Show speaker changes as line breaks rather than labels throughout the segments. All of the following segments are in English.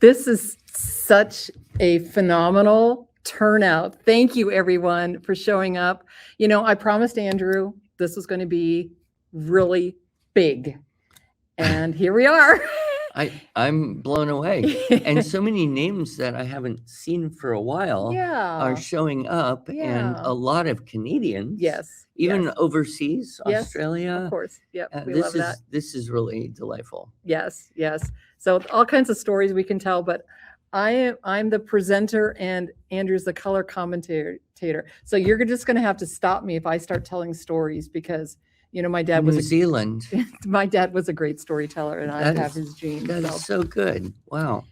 This is such a phenomenal turnout. Thank you, everyone, for showing up. You know, I promised Andrew this was going to be really big. And here we are.
I'm blown away. And so many names that I haven't seen for a while are showing up, and a lot of Canadians.
Yes.
Even overseas,
Yes,
Australia.
of course. Yep. We love that.
This is really delightful.
Yes, yes. So all kinds of stories we can tell, but I'm the presenter and Andrew's the color commentator. So you're just going to have to stop me if I start telling stories, because you know my dad was
New Zealand.
My dad was a great storyteller, and I have his genes.
That is so good. Wow.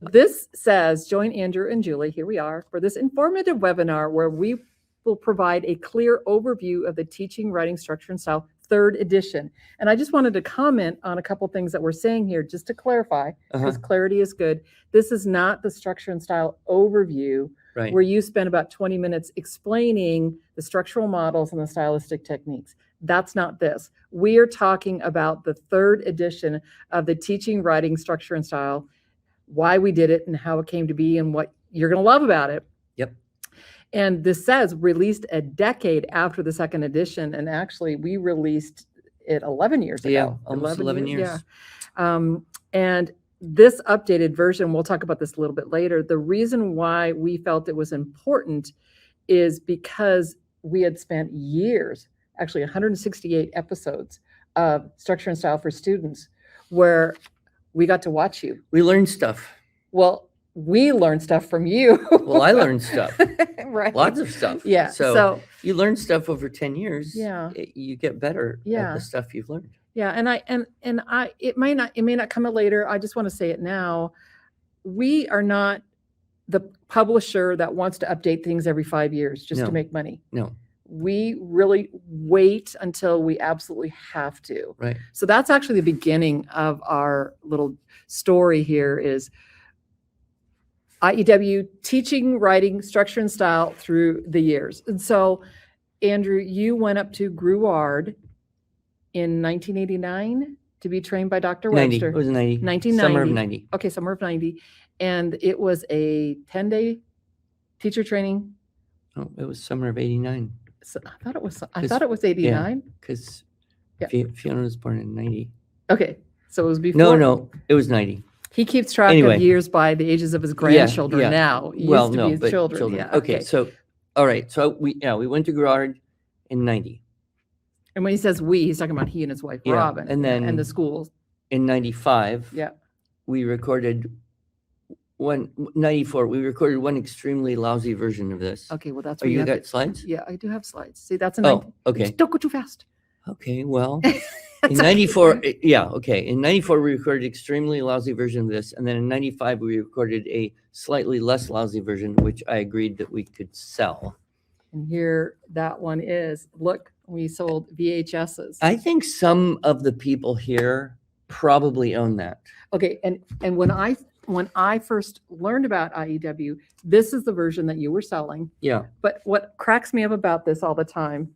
This says, join Andrew and Julie, here we are, for this informative webinar where we will provide a clear overview of the Teaching, Writing, Structure, and Style 3rd edition. And I just wanted to comment on a couple things that we're saying here, just to clarify, because clarity is good. This is not the Structure and Style overview, where you spend about 20 minutes explaining the structural models and the stylistic techniques. That's not this. We are talking about the 3rd edition of the Teaching, Writing, Structure, and Style, why we did it and how it came to be and what you're going to love about it.
Yep.
And this says released a decade after the 2nd edition. And actually we released it 11 years ago.
Yeah, almost 11 years.
Yeah. And this updated version, we'll talk about this a little bit later. The reason why we felt it was important is because we had spent years, actually 168 episodes of Structure and Style for Students, where we got to watch you.
We learned stuff.
Well, we learned stuff from you.
Well, I learned stuff.
Right.
Lots of stuff.
Yeah.
So you learn stuff over 10 years.
Yeah.
You get better at the stuff you've learned.
Yeah. And it may not come out later. I just want to say it now. We are not the publisher that wants to update things every 5 years just to make money.
No.
We really wait until we absolutely have to.
Right.
So that's actually the beginning of our little story here is IEW Teaching, Writing, Structure, and Style through the years. And so, Andrew, you went up to Gruard in 1989 to be trained by Dr.
90.
Webster.
It was 90.
1990.
Summer of 90.
Okay, summer of 90. And it was a 10-day teacher training.
Oh, it was summer of 89.
So I thought it was 89.
Because Fiona was born in 90.
Okay, so it was before.
No, it was 90.
He keeps track of years by the ages of his grandchildren now. It used to be his children. Yeah,
okay, so all right, so we went to Gruard in 90.
And when he says we, he's talking about he and his wife Robin,
and then
and the schools.
In 95, we recorded 94. We recorded one extremely lousy version of this.
Okay, well that's.
Oh, you got slides?
Yeah, I do have slides. See, that's a.
Okay.
Don't go too fast.
Okay, well, in 94, in 94 we recorded extremely lousy version of this, and then in 95 we recorded a slightly less lousy version, which I agreed that we could sell.
And here that one is. Look, we sold VHSs.
I think some of the people here probably own that.
Okay, and when I first learned about IEW, this is the version that you were selling.
Yeah.
But what cracks me up about this all the time,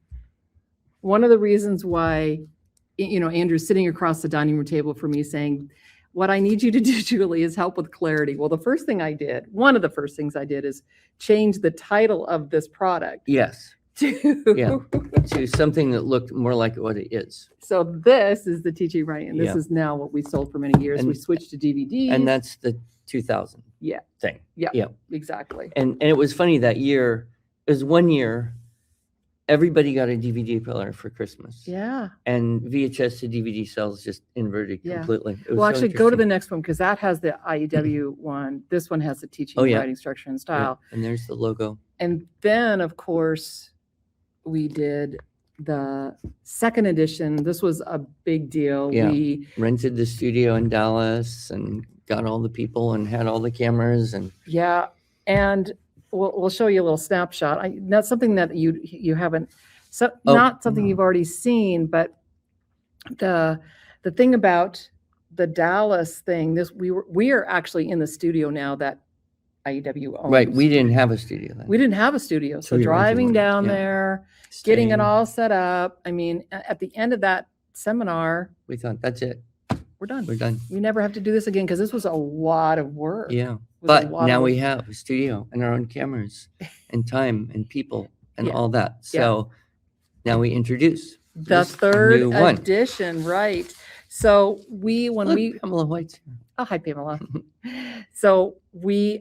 one of the reasons why, Andrew's sitting across the dining room table from me saying, what I need you to do, Julie, is help with clarity. Well, one of the first things I did is change the title of this product.
Yes.
To
something that looked more like what it is.
So this is the Teaching, Writing, and this is now what we sold for many years.
And,
we switched to DVDs.
And that's the 2000 thing.
Yeah, exactly.
And it was funny that year, it was 1 year, everybody got a DVD player for Christmas.
Yeah.
And VHS to DVD sales just inverted completely.
Well, actually, go to the next one because that has the IEW one. This one has the Teaching, Writing, Structure, and Style.
Yeah. And there's the logo.
And then, of course, we did the 2nd edition. This was a big deal.
Yeah.
We
rented the studio in Dallas and got all the people and had all the cameras and
and we'll show you a little snapshot. That's something that you haven't, not something you've already seen, but the thing about the Dallas thing, we are actually in the studio now that IEW owns.
Right, we didn't have a studio then.
We didn't have a studio, so driving down there, getting it all set up. I mean, at the end of that seminar,
we thought, that's it.
we're done.
We're done.
We never have to do this again because this was a lot of work.
Yeah.
It was a
But
lot of
now
work.
we have a studio and our own cameras and time and people and
Yeah.
all that.
Yeah.
So now we introduce
The
this
third
new one.
edition, right? So when
Look,
we
Pamela White's here.
oh hi Pamela. So we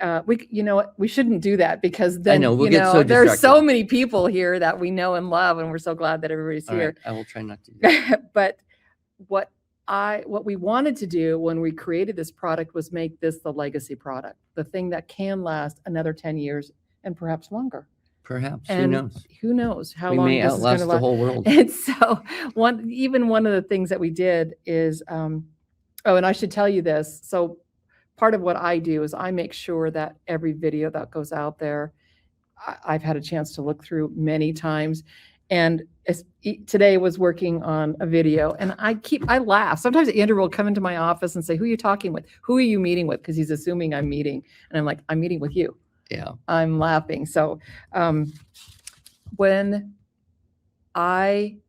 you know what, we shouldn't do that because then
know, we'll
you
get
know
so
there's so
distracted.
many people here that we know and love, and we're so glad that everybody's
All
here.
right, I will try not to do that.
But what we wanted to do when we created this product was make this the legacy product, the thing that can last another 10 years and perhaps longer.
Perhaps. Who
And
knows?
who knows how
We
long
may
this is going
outlast
to
the
last.
whole world.
And so one of the things that we did is, oh, and I should tell you this. So part of what I do is I make sure that every video that goes out there, I've had a chance to look through many times. And today was working on a video, and I laugh. Sometimes Andrew will come into my office and say, "Who are you talking with? Who are you meeting with?" Because he's assuming I'm meeting, and I'm like, "I'm meeting with you."
Yeah.
I'm laughing. So when I'm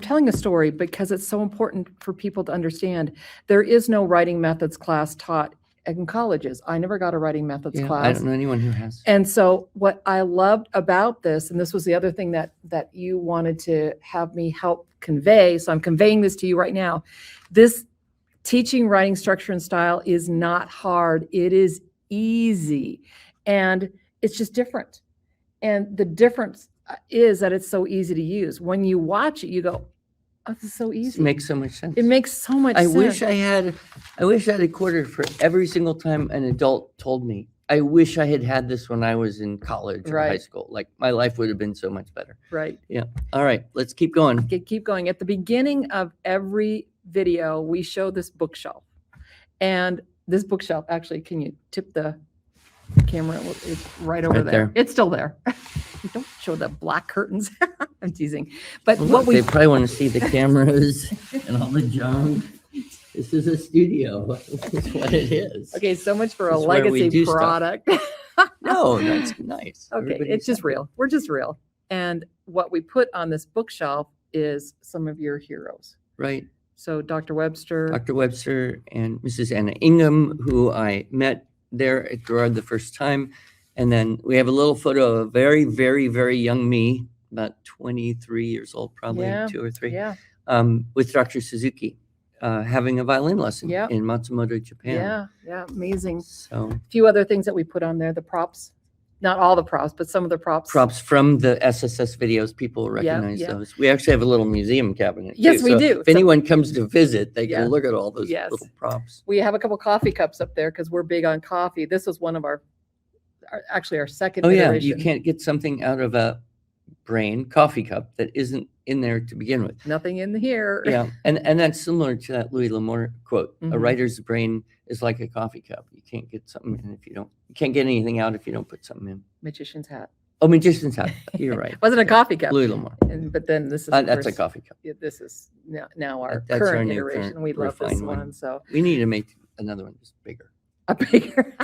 telling a story because it's so important for people to understand. There is no writing methods class taught in colleges. I never got a writing methods
Yeah, I
class.
don't know anyone who has.
And so what I loved about this, and this was the other thing that you wanted to have me help convey, so I'm conveying this to you right now. This teaching writing structure and style is not hard. It is easy. And it's just different. And the difference is that it's so easy to use. When you watch it, you go, oh, this is so easy.
It makes so much sense.
It makes so much
I
sense.
wish I had a quarter for every single time an adult told me. I wish I had this when I was in college or high
Right.
school. Like my life would have been so much better.
Right.
Yeah. All right, let's keep going.
Okay, keep going. At the beginning of every video, we show this bookshelf. And this bookshelf, actually, can you tip the camera? It's right over
Right
there.
there.
It's still there. Don't show the black curtains. I'm teasing. But
Well,
what
look,
we
they probably want to see the cameras and all the junk. This is a studio. This is what it is.
okay, so much for a
This is where we
legacy
do stuff.
product.
No, that's nice.
Okay,
Everybody's
it's just
happy.
real. We're just real. And what we put on this bookshelf is some of your heroes.
Right.
So Dr. Webster.
Dr. Webster and Mrs. Anna Ingham, who I met there at Gerard the first time. And then we have a little photo of very, very, very young me, about 23 years old, probably
Yeah,
2 or 3,
Yeah,
with Dr. Suzuki, having a violin lesson
Yeah.
in Matsumoto, Japan.
yeah, amazing.
So
A few other things that we put on there, the props, not all the props, but some of the props.
props from the SSS videos, people will
Yeah,
recognize
yeah.
those. We actually have a little museum cabinet.
Yes,
too.
we
So
do.
If
So-
anyone comes to visit, they
Yeah.
can look at all those
Yes.
little props.
We have a couple coffee cups up there because we're big on coffee. This was one of our second
Oh yeah,
iteration.
you can't get something out of a brain coffee cup that isn't in there to begin with.
Nothing in here.
Yeah, and that's similar to that Louis L'Amour quote. A
Mhm.
writer's brain is like a coffee cup. You can't get something in if you can't get anything out if you don't put something in.
Magician's hat.
Oh, magician's hat. You're right.
Wasn't a coffee cup.
Louis L'Amour.
But then this is of
That's a
course,
coffee cup.
yeah, this is now our
That's our
current
new
iteration.
current
We love this
refined
one.
one.
So
We need to make another one just bigger.
a bigger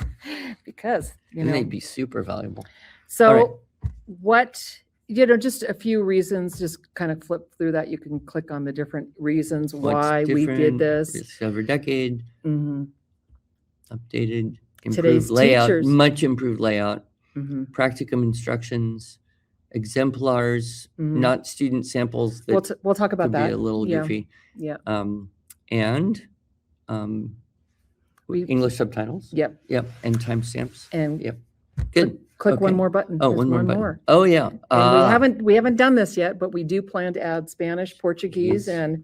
because
And they'd be super valuable.
So
right.
what, just a few reasons, just kind of flip through that. You can click on the different reasons
What's
why we did
different,
this.
Discover decade,
Mhm,
updated,
Today's
improved layout,
teachers.
much improved layout,
mhm.
practicum instructions, exemplars,
Mhm.
not student samples that
We'll talk about
could be
that.
a little
Yeah,
goofy.
yeah.
And
We-
English subtitles.
Yep.
Yep. And timestamps.
And
Yep. Good.
click one
Okay.
more button.
Oh,
There's
one more button. Oh yeah.
And we haven't done this yet, but we do plan to add Spanish, Portuguese,
Yes.
and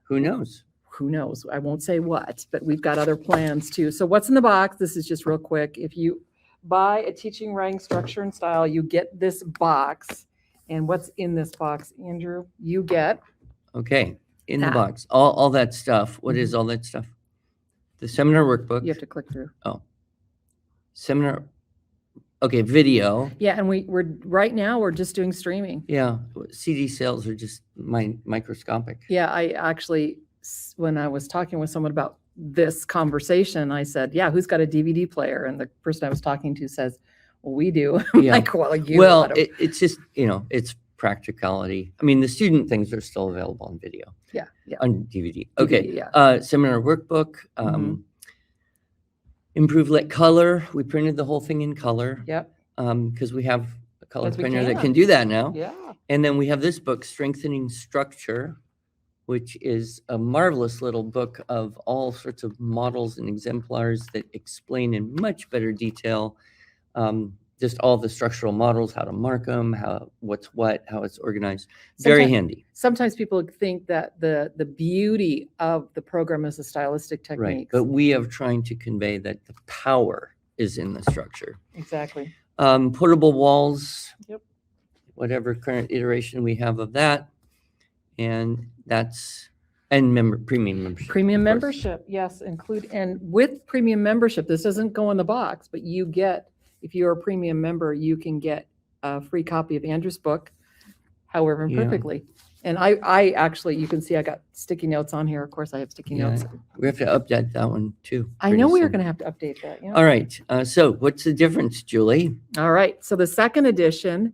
Who knows?
who knows? I won't say what, but we've got other plans too. So what's in the box? This is just real quick. If you buy a teaching, writing, structure, and style, you get this box. And what's in this box, Andrew? You get
Okay. In the
Ah.
box, all that stuff. What is all that stuff? The seminar workbook.
You have to click through.
Seminar. Okay. Video.
Yeah, and we're right now we're just doing streaming.
Yeah. CD sales are just microscopic.
Yeah, I actually, when I was talking with someone about this conversation, I said, "Yeah, who's got a DVD player?" And the person I was talking to says, "Well, we do." I'm
Yeah.
like, "Well, you." I
Well,
don't-"
it's just, it's practicality. I mean, the student things are still available on video,
Yeah, yeah.
on DVD. Okay.
DVD, yeah.
Seminar workbook, improved lit color. We printed the whole thing in color.
Yep.
Because we have a color
Yes, we
printer that
can.
can do that now.
Yeah.
And then we have this book, Strengthening Structure, which is a marvelous little book of all sorts of models and exemplars that explain in much better detail just all the structural models, how to mark them, what's what, how it's organized. Very handy.
Sometimes people think that the beauty of the program is the stylistic techniques.
Right, but we are trying to convey that the power is in the structure.
Exactly.
Portable walls.
Yep.
Whatever current iteration we have of that. And that's, premium membership.
Premium membership, yes, and with premium membership, this doesn't go in the box, but you get, if you're a premium member, you can get a free copy of Andrew's book, However Imperfectly. And I actually, you can see I got sticky notes on here. Of course, I have sticky notes.
We have to update that one too.
I know we are
pretty
going to have to update that. Yeah.
All right. So what's the difference, Julie?
All right. So the second edition,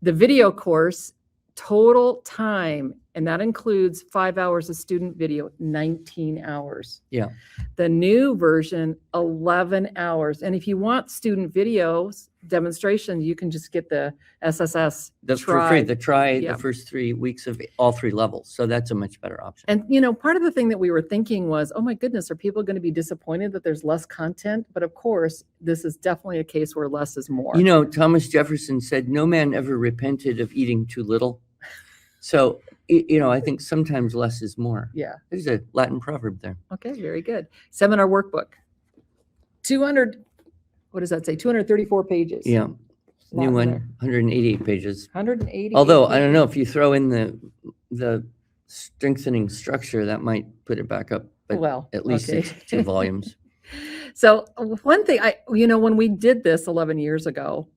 the video course, total time, and that includes 5 hours of student video, 19 hours.
Yeah.
The new version, 11 hours. And if you want student videos, demonstration, you can just get the SSS.
That's for free. The
Yeah.
the first 3 weeks of all 3 levels. So that's a much better option.
And, part of the thing that we were thinking was, oh my goodness, are people going to be disappointed that there's less content? But of course, this is definitely a case where less is more.
Thomas Jefferson said, no man ever repented of eating too little. So, I think sometimes less is more.
Yeah.
There's a Latin proverb there.
Okay, very good. Seminar workbook. 200, what does that say? 234 pages.
Yeah.
Lot
New
in
one,
there.
188 pages.
180.
Although, I don't know, if you throw in the strengthening structure, that might put it back up. But
Well,
at least
okay.
it's 2 volumes.
So one thing when we did this 11 years ago,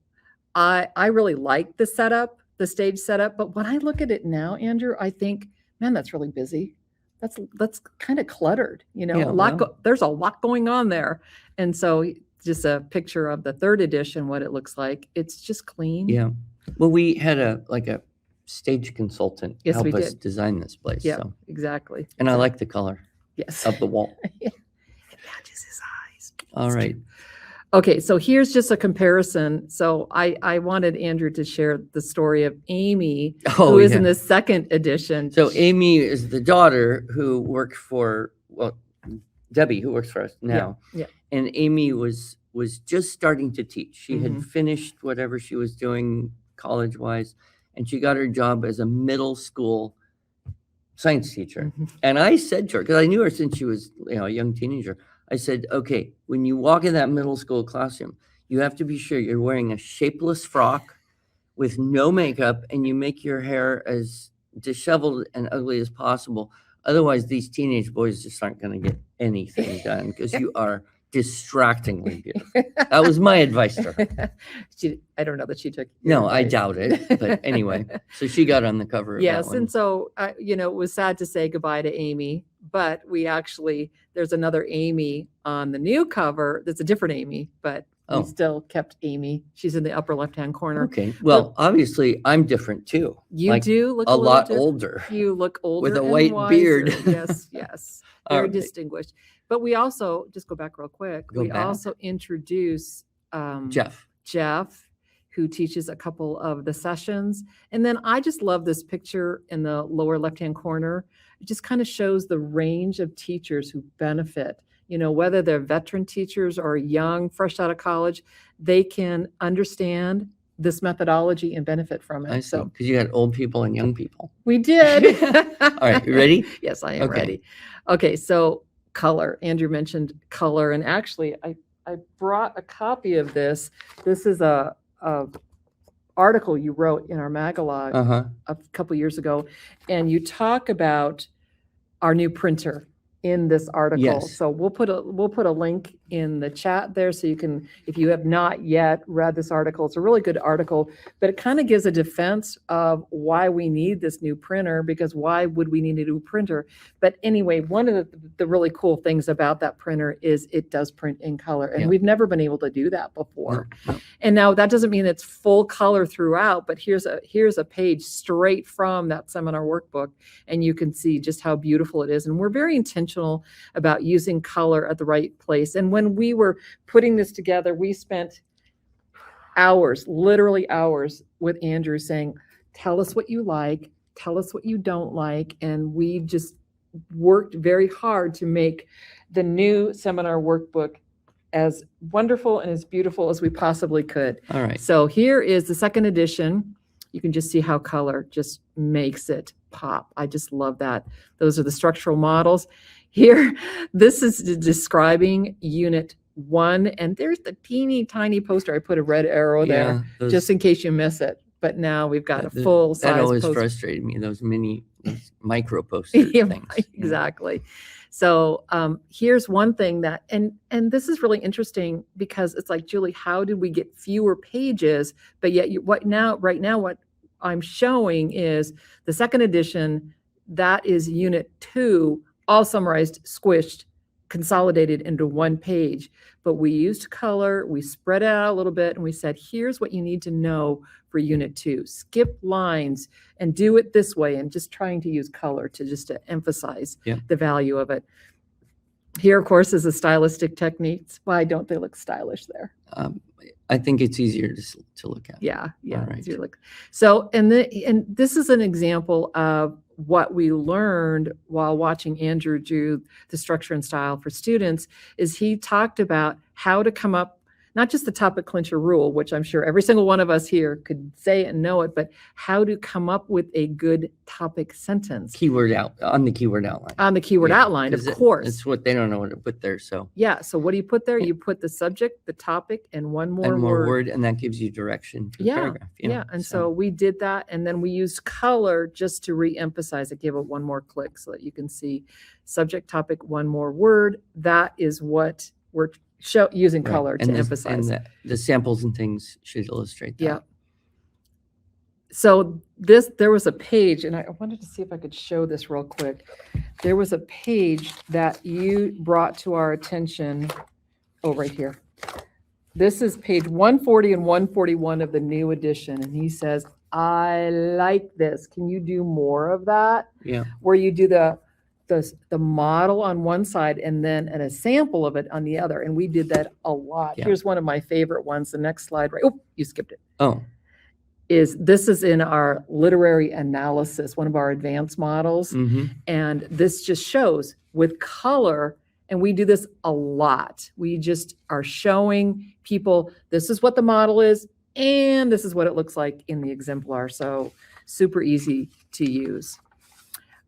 I really liked the setup, the stage setup. But when I look at it now, Andrew, I think, man, that's really busy. That's kind of cluttered, there's a lot going on there. And so just a picture of the third edition, what it looks like. It's just clean.
Yeah. Well, we had a stage consultant
Yes,
help
we
us
did.
design this place.
Yeah,
So.
exactly.
And I like the color
Yes.
of the wall.
It matches his eyes.
All right.
Okay, so here's just a comparison. So I wanted Andrew to share the story of Amy, who is in the second edition.
So Amy is the daughter who worked for, Debbie, who works for us now.
Yeah.
And Amy was just starting to teach. She
Mhm.
had finished whatever she was doing college-wise, and she got her job as a middle school science teacher.
Mhm.
And I said to her, because I knew her since she was a young teenager, I said, okay, when you walk in that middle school classroom, you have to be sure you're wearing a shapeless frock with no makeup, and you make your hair as disheveled and ugly as possible. Otherwise, these teenage boys just aren't going to get anything done because you are distractingly beautiful. That was my advice to her.
I don't know that she took. your
No, I
advice.
doubt it. But anyway, so she got on the cover of
Yes,
that one.
and so it was sad to say goodbye to Amy, but there's another Amy on the new cover. That's a different Amy, but we still kept Amy. She's in the upper left-hand corner.
Okay. Well, obviously, I'm different too.
You do look
a
little
lot
different.
older.
You look older
With a
and
white
wiser.
beard.
Yes.
All
Very
right.
distinguished. But we also, just go back real quick,
Go
we
back.
also introduce Jeff, who teaches a couple of the sessions. And then I just love this picture in the lower left-hand corner. It just kind of shows the range of teachers who benefit. Whether they're veteran teachers or young, fresh out of college, they can understand this methodology and benefit from it.
I see.
So
Because you had old people and young people.
we did.
All right. You ready?
Yes, I am
Okay.
ready. Okay, so color. Andrew mentioned color, and actually, I brought a copy of this. This is a article you wrote in our Magalog a couple years ago, and you talk about our new printer in this article.
Yes.
So we'll put a link in the chat there, so you can, if you have not yet read this article, it's a really good article, but it kind of gives a defense of why we need this new printer, because why would we need a new printer? But anyway, one of the really cool things about that printer is it does print in color, and
Yeah.
we've never been able to do that before.
No.
And now that doesn't mean it's full color throughout, but here's a page straight from that seminar workbook, and you can see just how beautiful it is. And we're very intentional about using color at the right place. And when we were putting this together, we spent hours, literally hours, with Andrew saying, tell us what you like, tell us what you don't like. And we just worked very hard to make the new seminar workbook as wonderful and as beautiful as we possibly could.
All right.
So here is the second edition. You can just see how color just makes it pop. I just love that. Those are the structural models. Here, this is describing Unit 1, and there's the teeny tiny poster. I put a red arrow there just in case you miss it. But now we've got a full size
That always
poster.
frustrated me, those micro posters
Yeah,
things.
exactly. So here's one thing that, and this is really interesting, because it's like, Julie, how did we get fewer pages? But yet right now, what I'm showing is the second edition, that is Unit 2, all summarized, squished, consolidated into one page. But we used color, we spread it out a little bit, and we said, here's what you need to know for Unit 2. Skip lines and do it this way, and just trying to use color to emphasize the value of it. Here, of course, is the stylistic techniques. Why don't they look stylish there?
I think it's easier to look at.
Yeah,
All right.
easier to look. So, and this is an example of what we learned while watching Andrew do the structure and style for students. Is he talked about how to come up, not just the topic clincher rule, which I'm sure every single one of us here could say and know it, but how to come up with a good topic sentence.
On the keyword outline.
On the keyword outline, of course.
It's what they don't know what to put there, so.
Yeah, so what do you put there? You put the subject, the topic, and one more word.
And that gives you direction to the paragraph.
Yeah, and so we did that, and then we used color just to re-emphasize it, give it one more click so that you can see subject, topic, one more word. That is what we're using color to emphasize.
And the samples and things should illustrate that.
Yeah. So there was a page, and I wanted to see if I could show this real quick. There was a page that you brought to our attention. Oh, right here. This is page 140 and 141 of the new edition. And he says, I like this. Can you do more of that?
Yeah.
Where you do the model on one side and then a sample of it on the other. And we did that a lot.
Yeah.
Here's one of my favorite ones. The next slide, right? Oh, you skipped it.
Oh.
This is in our literary analysis, one of our advanced models.
Mm-hmm.
And this just shows with color, and we do this a lot. We just are showing people, this is what the model is, and this is what it looks like in the exemplar. So super easy to use.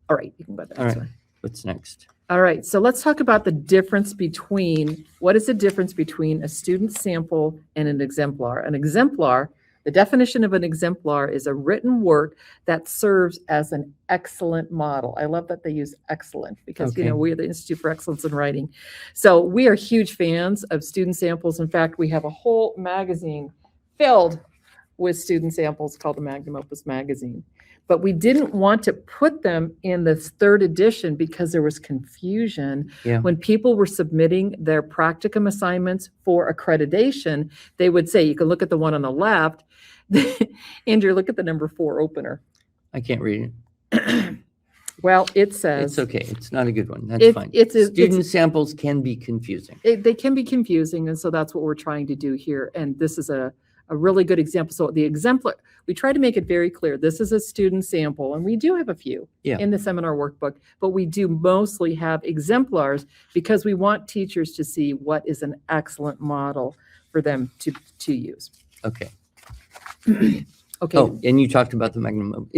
All right, you can go back.
All right. What's next?
All right, so let's talk about the difference between, what is the difference between a student sample and an exemplar? An exemplar, the definition of an exemplar is a written work that serves as an excellent model. I love that they use excellent because,
Okay.
we are the Institute for Excellence in Writing. So we are huge fans of student samples. In fact, we have a whole magazine filled with student samples called the Magnum Opus Magazine. But we didn't want to put them in this third edition because there was confusion.
Yeah.
When people were submitting their practicum assignments for accreditation, they would say, you can look at the one on the left. Andrew, look at the number 4 opener.
I can't read it.
Well, it says.
It's okay. It's not a good one. That's fine. Student samples can be confusing.
They can be confusing, and so that's what we're trying to do here. And this is a really good example. So the exemplar, we try to make it very clear. This is a student sample, and we do have a few in the seminar workbook, but we do mostly have exemplars because we want teachers to see what is an excellent model for them to use.
Okay.
Okay.
Oh, and you talked about the Magnum.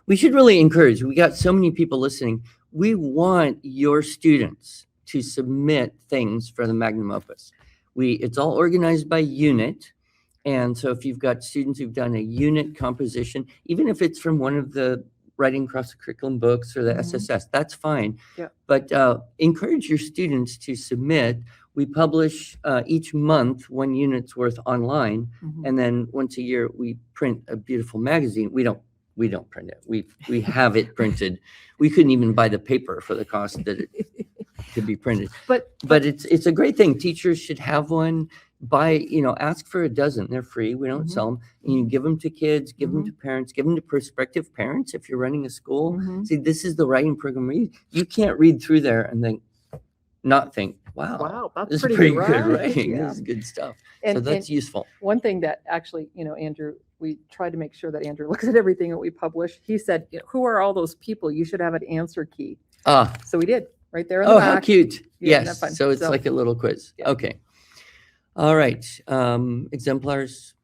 We should really encourage, we got so many people listening. We want your students to submit things for the Magnum Opus. It's all organized by unit. And so if you've got students who've done a unit composition, even if it's from one of the writing across the curriculum books or the
Mhm.
SSS. That's fine.
Yeah.
But encourage your students to submit. We publish each month 1 unit's worth online,
Mhm.
and then once a year we print a beautiful magazine. We don't print it. We have it printed. We couldn't even buy the paper for the cost that it could be printed.
But
It's a great thing. Teachers should have one. Ask for a dozen. They're free. We don't
Mhm.
sell them. And you give them to kids, give them to parents, give them to prospective parents if you're running a school.
Mhm.
See, this is the writing program. You can't read through there and then not think, wow,
wow, that's
this is
pretty
pretty
good
good writing.
Yeah.
This is good stuff.
And,
So that's
and
useful.
one thing that actually, Andrew, we try to make sure that Andrew looks at everything that we publish. He said, who are all those people? You should have an answer key.
Ah,
So we did right there in the
oh,
back.
how cute.
Yeah, isn't that fun?
Yes. So it's
So-
like a little quiz.
Yeah.
Okay. All right. Exemplars.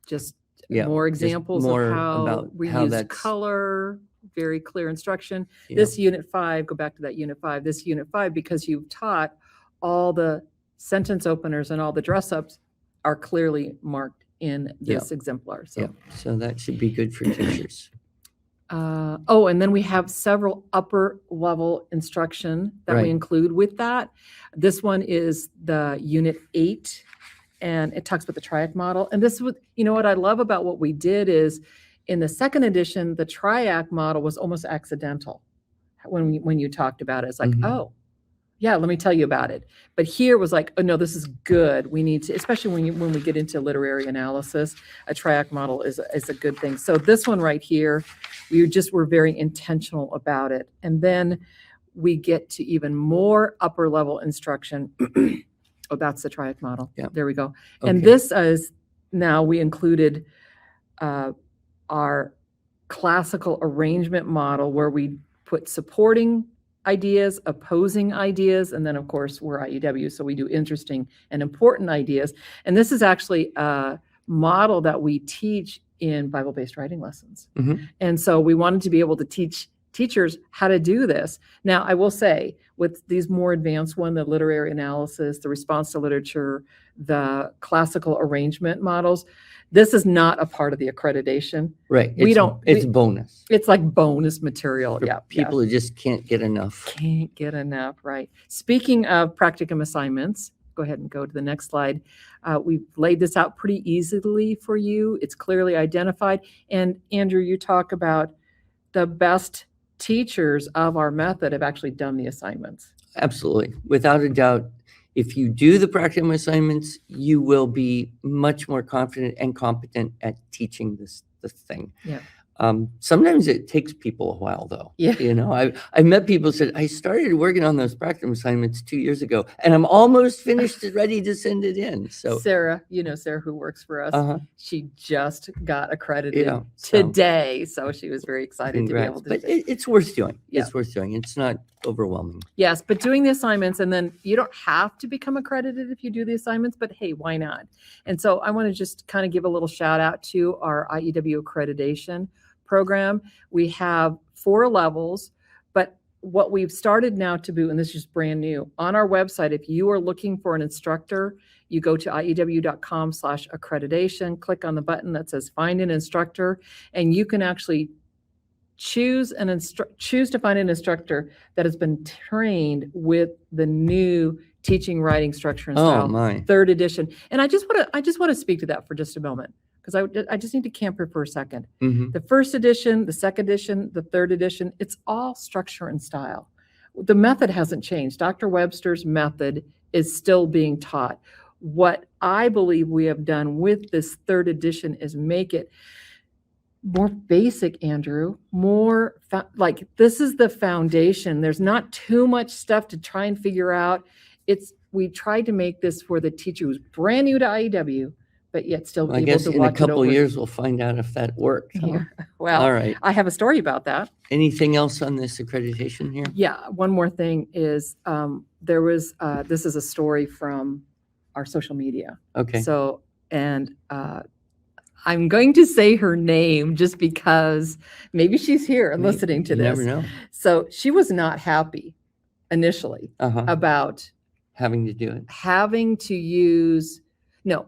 Just
Yeah,
more
just
examples
more
of how
about
we
how
use
that's-
color, very clear instruction.
Yeah.
This unit 5, go back to that unit 5, this unit 5, because you've taught all the sentence openers and all the dress ups are clearly marked in this exemplar. So,
Yeah. So that should be good for teachers.
and then we have several upper level instruction that we
Right.
include with that. This one is the unit 8, and it talks about the triac model. And this would, what I love about what we did is in the second edition, the triac model was almost accidental when you talked about it. It's like,
Mhm.
oh, yeah, let me tell you about it. But here was like, oh no, this is good. We need to, especially when we get into literary analysis, a triac model is a good thing. So this one right here, we just were very intentional about it. And then we get to even more upper level instruction. Oh, that's the triac model.
Yeah.
There we go. And
Okay.
this is, now we included our classical arrangement model where we put supporting ideas, opposing ideas, and then of course we're IEW, so we do interesting and important ideas. And this is actually a model that we teach in Bible-based writing lessons.
Mhm.
And so we wanted to be able to teach teachers how to do this. Now, I will say with these more advanced one, the literary analysis, the response to literature, the classical arrangement models, this is not a part of the accreditation.
Right. It's bonus.
It's like bonus material.
For
Yeah.
people who just can't get enough.
Can't get enough, right? Speaking of practicum assignments, go ahead and go to the next slide. We've laid this out pretty easily for you. It's clearly identified. And Andrew, you talk about the best teachers of our method have actually done the assignments.
Absolutely. Without a doubt, if you do the practicum assignments, you will be much more confident and competent at teaching this thing.
Yeah.
Sometimes it takes people a while, though.
Yeah.
I've met people who said, I started working on those practicum assignments 2 years ago, and I'm almost finished and ready to send it in. So
Sarah, Sarah who works for us,
uh-huh.
she just got accredited
Yeah, so-
today. So she was very excited to be able to
But
do it.
it's worth doing.
Yeah.
It's worth doing. It's not overwhelming.
Yes, but doing the assignments, and then you don't have to become accredited if you do the assignments, but hey, why not? And so I want to just kind of give a little shout out to our IEW accreditation program. We have 4 levels, but what we've started now to do, and this is just brand new, on our website, if you are looking for an instructor, you go to IEW.com/accreditation, click on the button that says find an instructor, and you can actually choose to find an instructor that has been trained with the new teaching, writing, structure, and
Oh
style,
my.
3rd edition. And I just want to speak to that for just a moment, because I just need to camper for a second.
Mhm.
The 1st edition, the 2nd edition, the 3rd edition, it's all structure and style. The method hasn't changed. Dr. Webster's method is still being taught. What I believe we have done with this 3rd edition is make it more basic, Andrew, more like this is the foundation. There's not too much stuff to try and figure out. We tried to make this for the teacher who's brand new to IEW, but yet still
I
able
guess
to
in a
watch it
couple
over.
years, we'll find out if that worked. Huh?
Yeah. Well,
All right.
I have a story about that.
Anything else on this accreditation here?
Yeah, one more thing is there was this is a story from our social media.
Okay.
So, and I'm going to say her name just because maybe she's here and listening to
You
this.
never know.
So she was not happy initially
Uh-huh.
about
Having to do it.
having to use, no,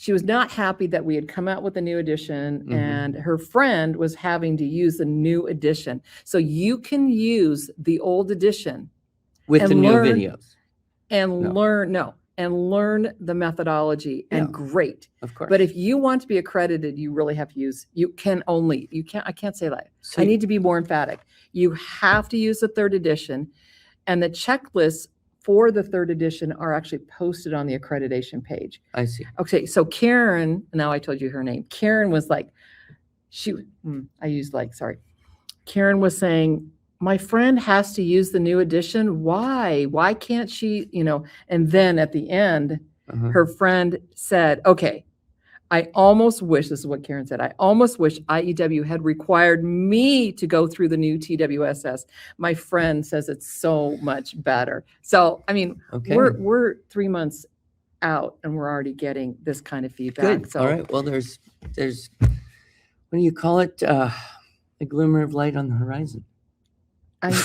she was not happy that we had come out with a new edition,
Mhm.
and her friend was having to use the new edition. So you can use the old edition
With
and
the new
learn-
videos,
and
No.
learn the methodology, and
Yeah.
great.
of course.
But if you want to be accredited, you really have to use, I can't say that.
So
I need to be more emphatic. You have to use the third edition, and the checklists for the third edition are actually posted on the accreditation page.
I see.
Okay, so Karen, now I told you her name. Karen was like, Karen was saying, my friend has to use the new edition. Why? Why can't she, and then at the end,
Uh-huh.
her friend said, okay, I almost wish, this is what Karen said, I almost wish IEW had required me to go through the new TWSS. My friend says it's so much better. So, I mean,
Okay.
we're 3 months out and we're already getting this kind of feedback.
Good.
So
All right. Well, there's, what do you call it? A glimmer of light on the horizon.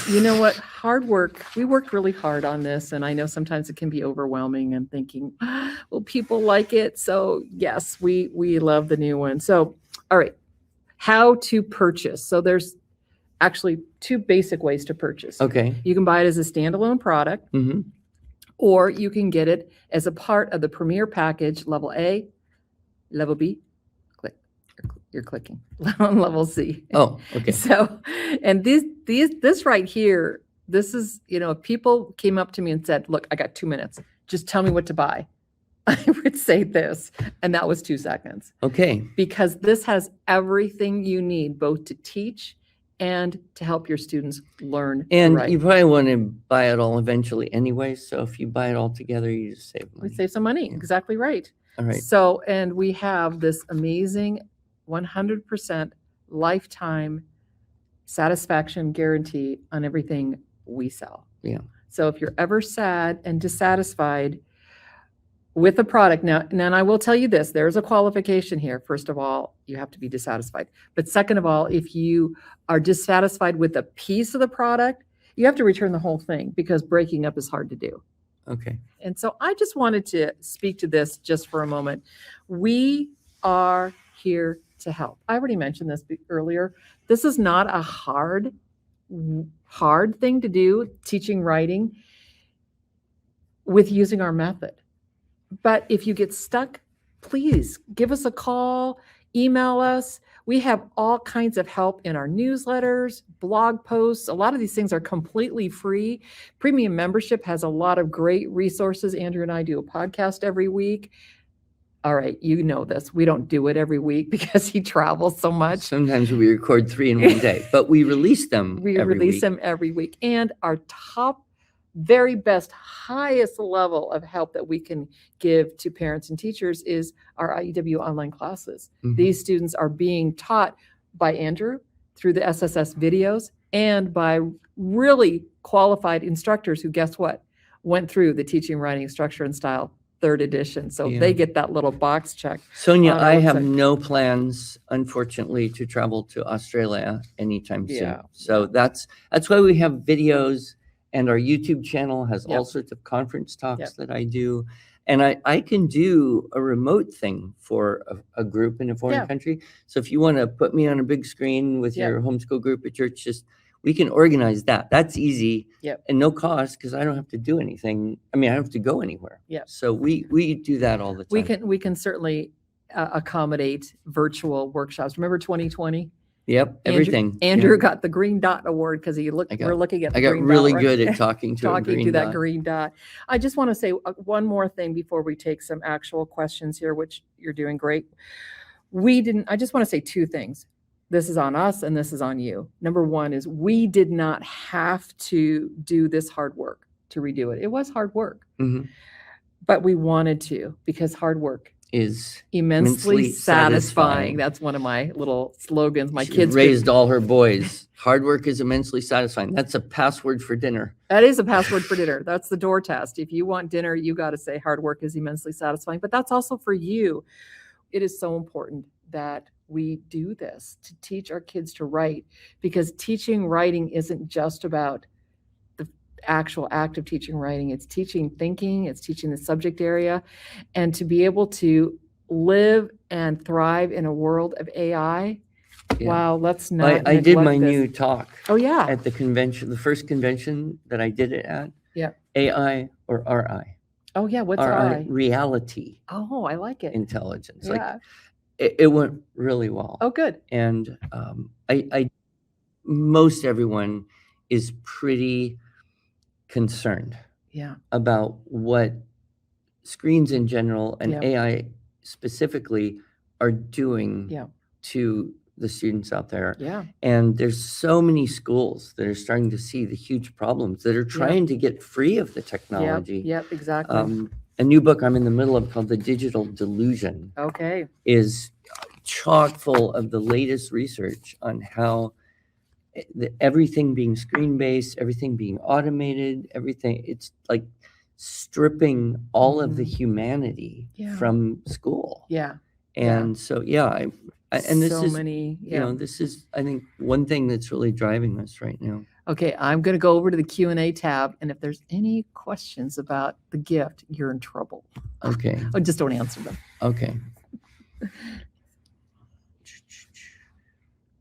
you know what? Hard work. We worked really hard on this, and I know sometimes it can be overwhelming and thinking, well, people like it. So yes, we love the new one. So, all right, how to purchase. So there's actually 2 basic ways to purchase.
Okay.
You can buy it as a standalone product,
Mm-hmm.
or you can get it as a part of the Premier package, level A, level B. Click. You're clicking on level C.
Oh, okay.
So, and this right here, this is, if people came up to me and said, look, I got 2 minutes, just tell me what to buy, I would say this, and that was 2 seconds,
Okay.
because this has everything you need, both to teach and to help your students learn to
And
write.
you probably want to buy it all eventually anyway. So if you buy it all together, you just save
We
money.
save some money,
Yeah.
exactly right.
All right.
So, and we have this amazing 100% lifetime satisfaction guarantee on everything we sell.
Yeah.
So if you're ever sad and dissatisfied with a product, now I will tell you this, there's a qualification here. First of all, you have to be dissatisfied. But second of all, if you are dissatisfied with a piece of the product, you have to return the whole thing, because breaking up is hard to do.
Okay.
And so I just wanted to speak to this just for a moment. We are here to help. I already mentioned this earlier. This is not a hard thing to do, teaching writing with using our method. But if you get stuck, please give us a call, email us. We have all kinds of help in our newsletters, blog posts. A lot of these things are completely free. Premium membership has a lot of great resources. Andrew and I do a podcast every week. All right, you know this. We don't do it every week because he travels so much.
Sometimes we record 3 in one day, but we release them
We
every
release
week.
them every week. And our top, very best, highest level of help that we can give to parents and teachers is our IEW online classes.
Mhm.
These students are being taught by Andrew through the SSS videos and by really qualified instructors who, guess what, went through the Teaching, Writing, Structure, and Style 3rd edition. So
Yeah.
they get that little box check.
Sonia,
on our
I have
website.
no plans, unfortunately, to travel to Australia anytime soon.
Yeah,
So
yeah.
that's why we have videos, and our YouTube channel has
Yep.
all sorts of conference talks
Yep.
that I do. And I can do a remote thing for a group in a foreign
Yeah.
country. So if you want to put me on a big screen with
Yep.
your homeschool group at church, we can organize that. That's easy.
Yep.
And no cost, because I don't have to do anything. I mean, I don't have to go anywhere.
Yep.
So we do that all the time.
We can certainly accommodate virtual workshops. Remember 2020?
Yep, everything.
Andrew
Yeah.
got the Green Dot Award because we're looking at the
I got
green
really
dot,
good
right?
at talking to a
talking
green
to that
dot.
green dot. I just want to say one more thing before we take some actual questions here, which you're doing great. I just want to say 2 things. This is on us and this is on you. Number 1 is we did not have to do this hard work to redo it. It was hard work,
Mhm.
but we wanted to, because hard work
Is
immensely satisfying.
satisfying.
That's one of my little slogans. My
she
kids
raised all her boys. Hard work is immensely satisfying. That's a password for dinner.
That is a password for dinner. That's the door test. If you want dinner, you got to say hard work is immensely satisfying. But that's also for you. It is so important that we do this to teach our kids to write, because teaching writing isn't just about the actual act of teaching writing. It's teaching thinking, it's teaching the subject area, and to be able to live and thrive in a world of AI.
Yeah.
Wow, let's not.
I did
neglect
my
this.
new talk
Oh, yeah.
at the convention, the first convention that I did it at.
Yeah.
AI or RI?
Oh, yeah. What's
RI,
RI?
reality
Oh, I like it.
intelligence.
Yeah.
Like it went really well.
Oh, good.
And most everyone is pretty concerned
Yeah.
about what screens in general and
Yeah.
AI specifically are doing
Yeah.
to the students out there.
Yeah.
And there's so many schools that are starting to see the huge problems that are trying to get free of the technology.
Yep, exactly.
A new book I'm in the middle of called The Digital Delusion
Okay.
is chock full of the latest research on how everything being screen-based, everything being automated, everything, it's like stripping all of the humanity
Yeah.
from school.
Yeah.
And so, yeah, and this
so
is,
many.
you know, this is, I think, one thing that's really driving us right now.
Okay, I'm going to go over to the Q&A tab, and if there's any questions about the gift, you're in trouble.
Okay.
Oh, just don't answer them.
Okay.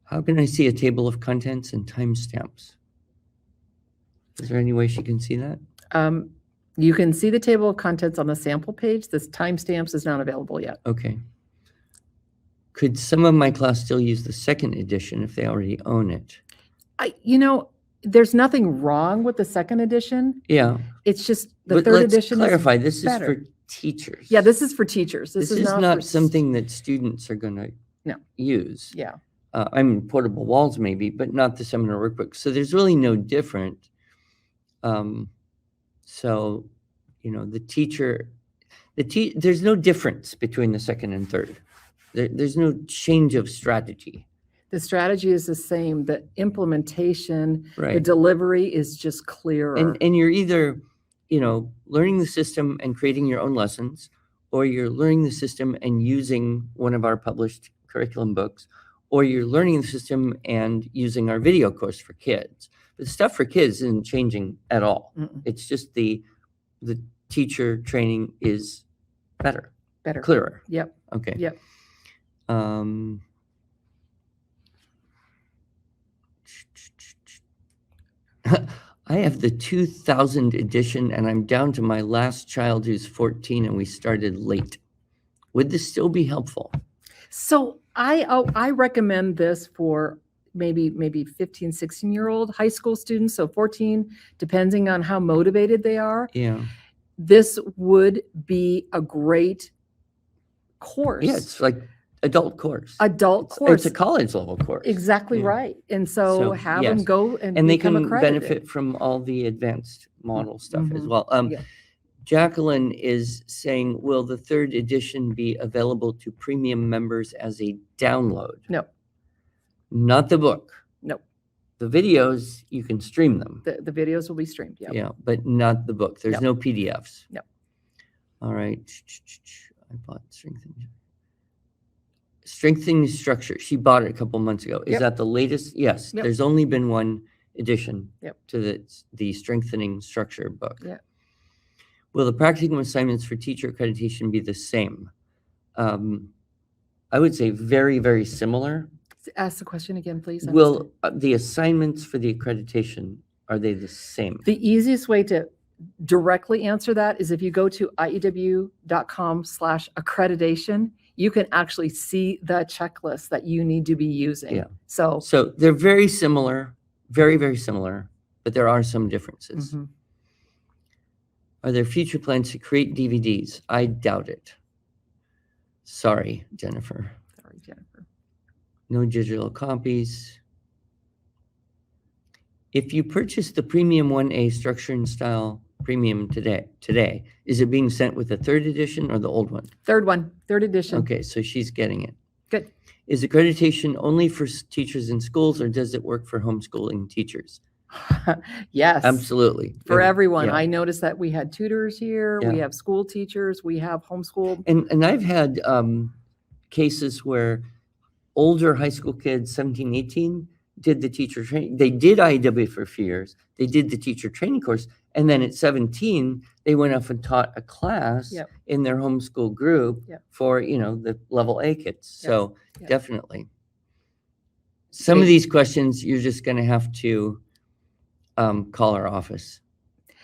How can I see a table of contents and timestamps? Is there any way she can see that?
You can see the table of contents on the sample page. This timestamps is not available yet.
Okay. Could some of my class still use the second edition if they already own it?
There's nothing wrong with the second edition.
Yeah.
It's just the
But
third
let's
edition
clarify,
is
this is
better.
for teachers.
Yeah, this is for teachers.
This is
not
not
for
something that students are going to use.
Yeah.
I mean, portable walls maybe, but not the seminar workbook. So there's really no different. So, you know, there's no difference between the second and third. There's no change of strategy.
The strategy is the same. The implementation, the
Right.
delivery is just clearer.
And you're either, you know, learning the system and creating your own lessons, or you're learning the system and using one of our published curriculum books, or you're learning the system and using our video course for kids. The stuff for kids isn't changing at all.
Mm-mm.
It's just the teacher training is better,
Better.
clearer.
Yep.
Okay.
Yep.
I have the 2000 edition and I'm down to my last child who's 14 and we started late. Would this still be helpful?
So I recommend this for maybe 15, 16-year-old high school students. So 14, depending on how motivated they are.
Yeah.
This would be a great course.
Yeah, it's like adult course.
Adult course.
It's a college level course.
Exactly
Yeah.
right. And so have them
yes.
go and
And they
become
can
accredited.
benefit from all the advanced model stuff as
Mhm.
well.
Yeah.
Jacqueline is saying, will the third edition be available to premium members as a download?
No.
Not the book.
No.
The videos, you can stream them.
The videos will be streamed. Yep.
Yeah, but not the book. There's
No.
no PDFs.
No.
All right. I bought Strengthening Structure. She bought it a couple months ago. Is
Yep.
that the latest? Yes.
Yep.
There's only been one edition
Yep.
to the Strengthening Structure book.
Yeah.
Will the practicum assignments for teacher accreditation be the same? I would say very, very similar.
Ask the question again, please.
Will the assignments for the accreditation, are they the same?
The easiest way to directly answer that is if you go to iew.com/accreditation, you can actually see the checklist that you need to be using.
Yeah.
So,
So they're very similar, very, very similar, but there are some differences.
mhm.
Are there future plans to create DVDs? I doubt it. Sorry, Jennifer.
Sorry, Jennifer.
No digital copies. If you purchase the Premium 1A Structure and Style Premium today, is it being sent with the third edition or the old one?
Third edition.
Okay, so she's getting it.
Good.
Is accreditation only for teachers in schools or does it work for homeschooling teachers?
Yes.
Absolutely.
For everyone.
Yeah.
I noticed that we had tutors here. We
Yeah.
have school teachers. We have homeschool.
And I've had cases where older high school kids, 17, 18, did the teacher training. They did IEW for a few years. They did the teacher training course. And then at 17, they went off and taught a class
Yep.
in their homeschool group
Yep.
for, the level A kids.
Yep.
So
Yep.
definitely. Some of these questions, you're just going to have to call our office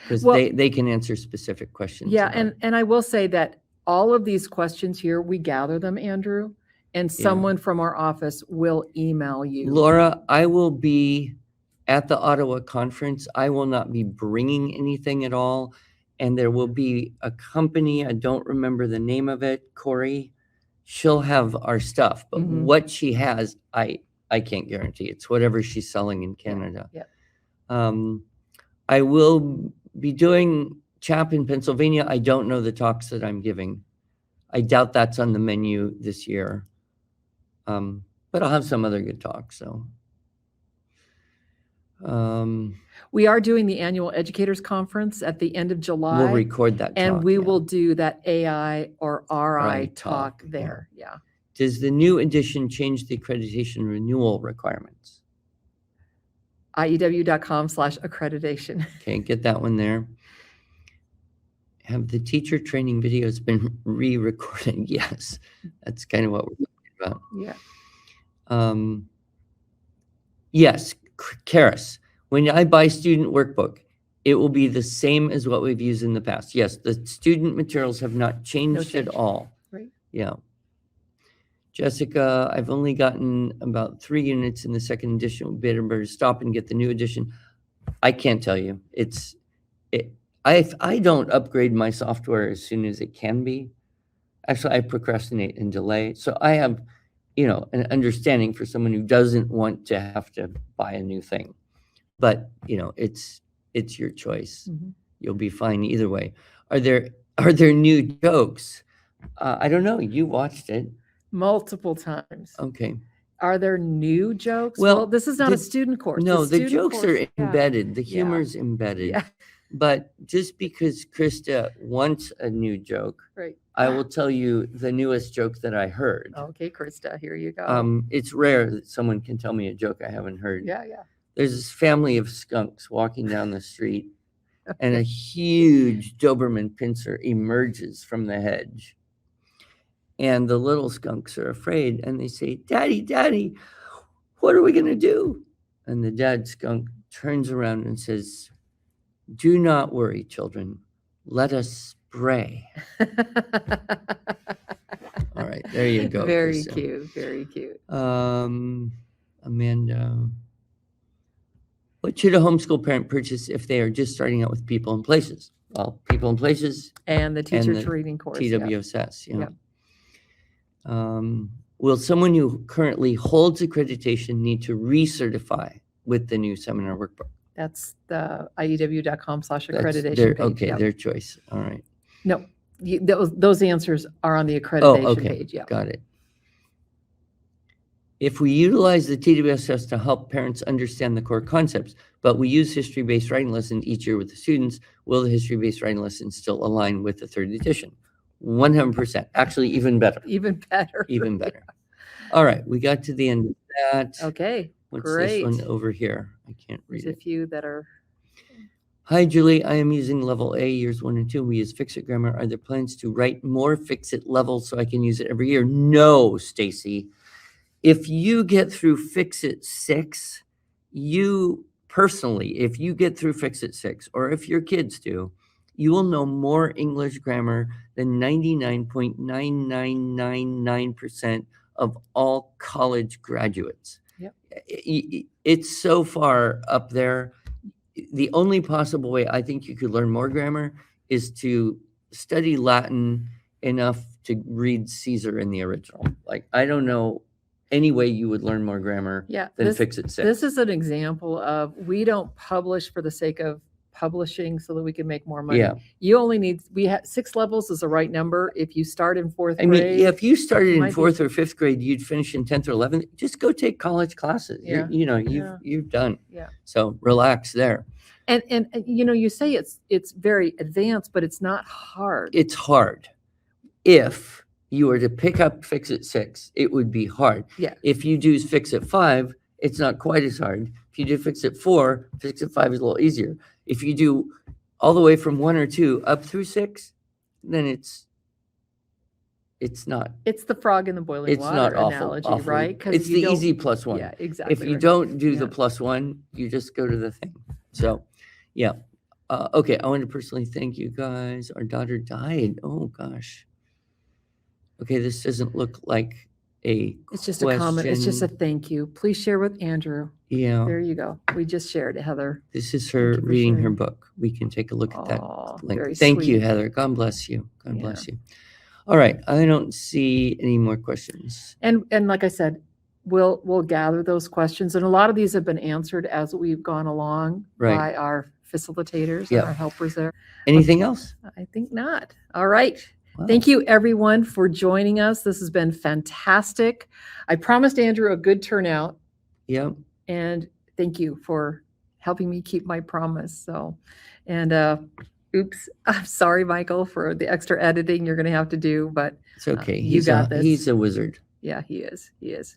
because
Well,
they can answer specific questions.
Yeah,
about-
and I will say that all of these questions here, we gather them, Andrew, and someone from our office will email you.
Laura, I will be at the Ottawa conference. I will not be bringing anything at all. And there will be a company, I don't remember the name of it, Corey. She'll have our stuff, but
Mhm.
what she has, I can't guarantee. It's whatever she's selling in Canada.
Yeah.
I will be doing CHAP in Pennsylvania. I don't know the talks that I'm giving. I doubt that's on the menu this year. But I'll have some other good talks. So,
We are doing the annual educators conference at the end of July.
we'll record that
and
talk,
we
yeah.
will do that AI or RI
Right,
talk
talk, yeah.
there. Yeah.
Does the new edition change the accreditation renewal requirements?
IEW.com/accreditation.
Okay, get that one there. Have the teacher training videos been re-recorded? Yes, that's kind of what we're talking about.
Yeah.
Yes, Karis, when I buy student workbook, it will be the same as what we've used in the past. Yes, the student materials have not changed at
change.
all.
Right.
Yeah. Jessica, I've only gotten about 3 units in the second edition. We better stop and get the new edition. I can't tell you. I don't upgrade my software as soon as it can be. Actually, I procrastinate and delay. So I have, an understanding for someone who doesn't want to have to buy a new thing. But, it's your choice.
Mhm.
You'll be fine either way. Are there new jokes? I don't know. You watched it.
Multiple times.
Okay.
Are there new jokes?
Well,
This is not
the-
a student course.
No, the
student
jokes
course-
are
yeah.
embedded. The
Yeah.
humor's embedded.
Yeah.
But just because Krista wants a new joke,
Right.
I will tell you the newest joke that I heard.
Okay, Krista, here you go.
It's rare that someone can tell me a joke I haven't heard.
Yeah, yeah.
There's this family of skunks walking down the street, and a huge Doberman pincer emerges from the hedge. And the little skunks are afraid, and they say, "Daddy, Daddy, what are we going to do?" And the dad skunk turns around and says, "Do not worry, children. Let us spray." All right, there you go.
Very
Krista.
cute. Very cute.
Amanda, what should a homeschool parent purchase if they are just starting out with People and Places? Well, People and Places,
And the teacher
the
training course. yeah.
TWSS. Yeah. Will someone who currently holds accreditation need to recertify with the new seminar workbook?
That's the IEW.com/accreditation
Their,
page.
okay,
yeah.
their choice. All right.
No, those answers are on the accreditation page. Yeah.
Got it. If we utilize the TWSS to help parents understand the core concepts, but we use history-based writing lessons each year with the students, will the history-based writing lessons still align with the third edition? 100%. Actually, even better.
Even better.
Even better. All right, we got to the end of that.
Okay.
What's
great.
this one over here? I can't read
There's a
it.
few that are.
Hi, Julie. I am using level A, years 1 and 2. We use Fix-It grammar. Are there plans to write more Fix-It levels so I can use it every year? No, Stacy. If you get through Fix-It 6, you personally, if you get through Fix-It 6, or if your kids do, you will know more English grammar than 99.9999% of all college graduates.
Yep.
It's so far up there. The only possible way I think you could learn more grammar is to study Latin enough to read Caesar in the original. Like, I don't know any way you would learn more grammar
Yeah.
than Fix-It 6.
This is an example of we don't publish for the sake of publishing so that we can make more money.
Yeah.
You only need, 6 levels is the right number. If you start in 4th
I mean,
grade.
if you started in
might be-
4th or 5th grade, you'd finish in 10th or 11th. Just go take college classes.
Yeah.
You've done.
Yeah.
So relax there.
And you say it's very advanced, but it's not hard.
It's hard. If you were to pick up Fix-It 6, it would be hard.
Yeah.
If you do Fix-It 5, it's not quite as hard. If you do fix it 4, fix it 5 is a little easier. If you do all the way from 1 or 2 up through 6, then it's not.
It's the frog in the boiling
It's
water
not
analogy,
awful.
right? 'Cause
It's
you
the
don't-
easy +1.
Yeah, exactly.
If you
right.
don't do the
Yeah.
+1, you just go to the thing. So, yeah. Okay, I want to personally thank you guys. Our daughter died. Oh, gosh. Okay, this doesn't look like a
It's just a comment. It's just a
question.
thank you. Please share with Andrew.
Yeah,
There you go. We just shared it, Heather.
this is her
you for
reading her
sharing.
book. We can take a look at that
Aw,
link.
very
Thank you,
sweet.
Heather. God bless you. God
Yeah.
bless you. All right, I don't see any more questions.
And like I said, we'll gather those questions, and a lot of these have been answered as we've gone along
Right.
by our facilitators
Yep.
and our helpers there.
Anything else?
I think not. All right.
Wow.
Thank you, everyone, for joining us. This has been fantastic. I promised Andrew a good turnout,
Yep.
and thank you for helping me keep my promise. So, and oops, I'm sorry, Michael, for the extra editing you're going to have to do, but
It's okay.
you got this.
He's a wizard.
yeah, he is. He is.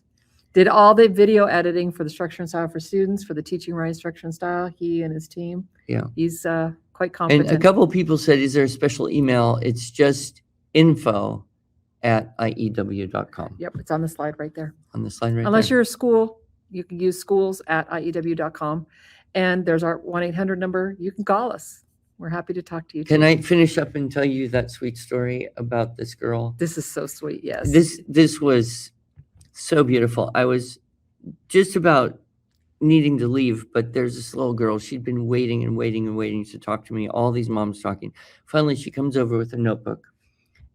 Did all the video editing for the Structure and Style for students, for the Teaching Writing Structure and Style, he and his team.
Yeah.
He's quite
And
competent.
a couple people said, is there a special email? It's just info@iew.com
Yep, it's on the slide right there.
on the slide right
Unless
there.
you're a school, you can use schools@iew.com. And there's our 1-800 number. You can call us. We're happy to talk to you.
Can
too.
I finish up and tell you that sweet story about this girl?
This is so sweet. Yes.
This was so beautiful. I was just about needing to leave, but there's this little girl. She'd been waiting and waiting and waiting to talk to me. All these moms talking. Finally, she comes over with a notebook,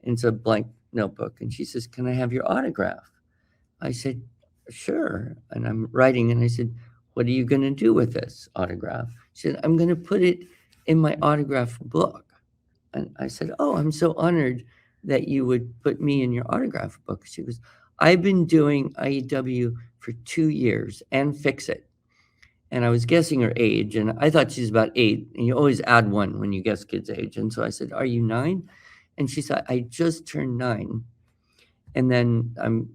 and it's a blank notebook. And she says, "Can I have your autograph?" I said, "Sure." And I'm writing, and I said, "What are you going to do with this autograph?" She said, "I'm going to put it in my autograph book." And I said, "Oh, I'm so honored that you would put me in your autograph book." She goes, "I've been doing IEW for 2 years and Fix It." And I was guessing her age, and I thought she's about 8. And you always add 1 when you guess kids' age. And so I said, "Are you 9?" And she said, "I just turned 9. And then I'm,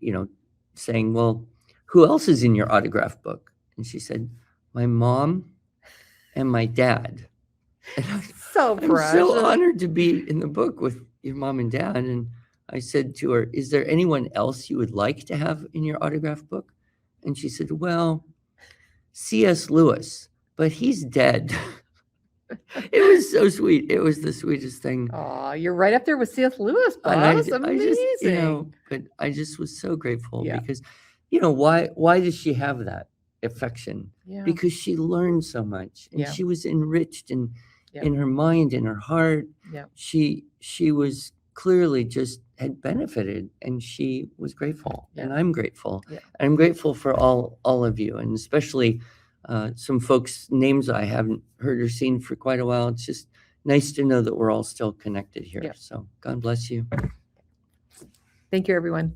saying, "Well, who else is in your autograph book?" And she said, "My mom and my dad." And
So
I'm
precious.
so honored to be in the book with your mom and dad. And I said to her, "Is there anyone else you would like to have in your autograph book?" And she said, "Well, C.S. Lewis, but he's dead." It was so sweet. It was the sweetest thing.
Oh, you're right up there with C.S. Lewis,
And
boss.
I
Amazing.
just, but I just was so grateful
Yeah.
because, why does she have that affection?
Yeah.
Because she learned so much, and
Yeah.
she was enriched in
Yeah.
her mind, in her heart.
Yeah.
She was clearly just had benefited, and she was grateful, and
Yeah.
I'm grateful.
Yeah.
I'm grateful for all of you, and especially some folks' names I haven't heard or seen for quite a while. It's just nice to know that we're all still connected here.
Yeah.
So God bless you.
Thank you, everyone.